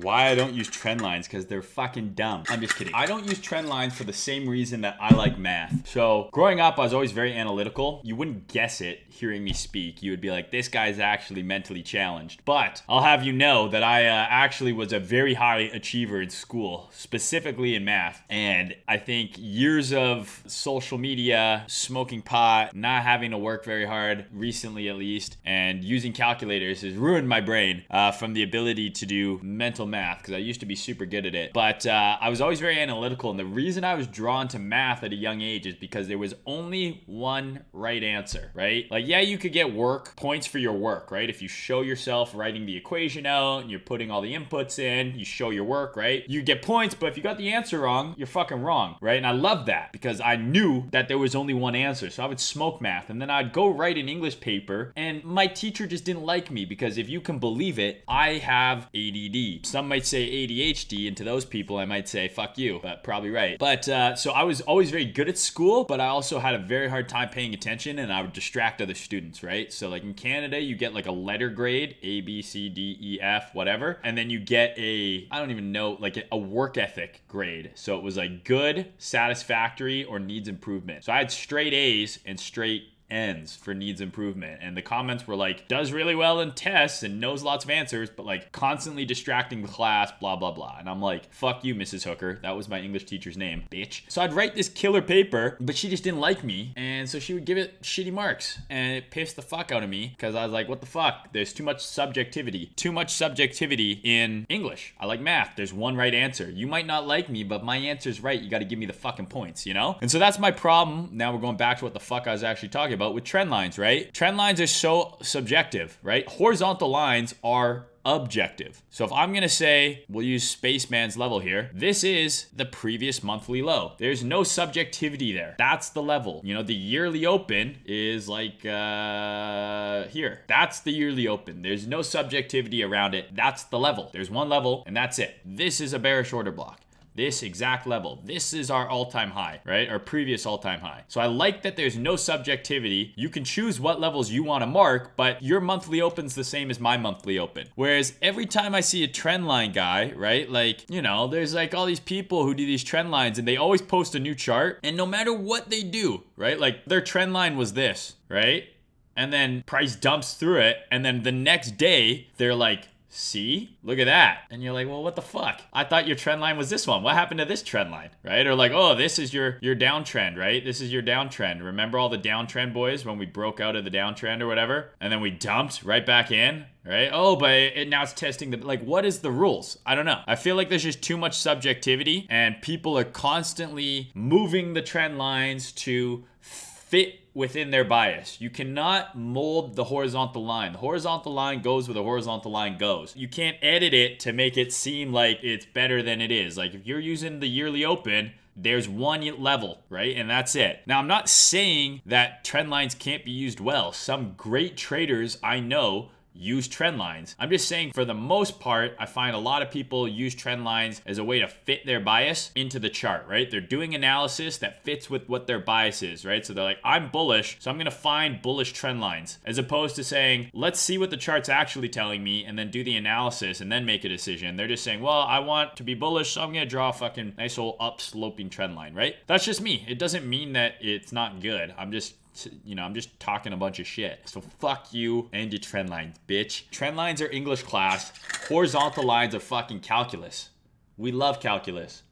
Why I don't use trend lines, because they're fucking dumb. I'm just kidding. I don't use trend lines for the same reason that I like math. So growing up, I was always very analytical. You wouldn't guess it hearing me speak. You would be like, this guy's actually mentally challenged. But I'll have you know that I actually was a very high achiever in school, specifically in math. And I think years of social media, smoking pot, not having to work very hard, recently at least, and using calculators has ruined my brain from the ability to do mental math, because I used to be super good at it. But I was always very analytical, and the reason I was drawn to math at a young age is because there was only one right answer, right? Like, yeah, you could get points for your work, right? If you show yourself writing the equation out and you're putting all the inputs in, you show your work, right? You get points, but if you got the answer wrong, you're fucking wrong, right? And I love that because I knew that there was only one answer. So I would smoke math, and then I'd go write an English paper, and my teacher just didn't like me because, if you can believe it, I have ADD. Some might say ADHD, and to those people I might say fuck you, but probably right. But so I was always very good at school, but I also had a very hard time paying attention, and I would distract other students, right? So like in Canada, you get like a letter grade, A, B, C, D, E, F, whatever, and then you get I don't even know, like a work ethic grade. So it was like good, satisfactory, or needs improvement. So I had straight A's and straight N's for needs improvement, and the comments were like, does really well in tests and knows lots of answers, but like constantly distracting the class, blah blah blah. And I'm like, fuck you, Mrs. Hooker. That was my English teacher's name, bitch. So I'd write this killer paper, but she just didn't like me, and so she would give it shitty marks, and it pissed the fuck out of me because I was like, what the fuck? There's too much subjectivity in English. I like math. There's one right answer. You might not like me, but my answer's right. You got to give me the fucking points, you know? And so that's my problem. Now we're going back to what the fuck I was actually talking about with trend lines, right? Trend lines are so subjective, right? Horizontal lines are objective. So if I'm gonna say, we'll use Spaceman's level here, this is the previous monthly low. There's no subjectivity there. That's the level. You know, the yearly open is like here. That's the yearly open. There's no subjectivity around it. That's the level. There's one level, and that's it. This is a bearish order block. This exact level. This is our all-time high, right? Our previous all-time high. So I like that there's no subjectivity. You can choose what levels you want to mark, but your monthly open's the same as my monthly open. Whereas every time I see a trend line guy, right? Like, you know, there's like all these people who do these trend lines, and they always post a new chart, and no matter what they do, right? Like their trend line was this, right? And then price dumps through it, and then the next day they're like, see, look at that. And you're like, well, what the fuck? I thought your trend line was this one. What happened to this trend line, right? Or like, oh, this is your downtrend, right? This is your downtrend. Remember all the downtrend boys when we broke out of the downtrend or whatever? And then we dumped right back in, right? Oh, but now it's testing the, like, what is the rules? I don't know. I feel like there's just too much subjectivity, and people are constantly moving the trend lines to fit within their bias. You cannot mold the horizontal line. The horizontal line goes where the horizontal line goes. You can't edit it to make it seem like it's better than it is. Like if you're using the yearly open, there's one level, right? And that's it. Now, I'm not saying that trend lines can't be used well. Some great traders I know use trend lines. I'm just saying, for the most part, I find a lot of people use trend lines as a way to fit their bias into the chart, right? They're doing analysis that fits with what their bias is, right? So they're like, I'm bullish, so I'm gonna find bullish trend lines, as opposed to saying, let's see what the chart's actually telling me and then do the analysis and then make a decision. They're just saying, well, I want to be bullish, so I'm gonna draw a fucking nice old up-sloping trend line, right? That's just me. It doesn't mean that it's not good. I'm just talking a bunch of shit. So fuck you and your trend lines, bitch. Trend lines are English class. Horizontal lines are fucking calculus. We love calculus.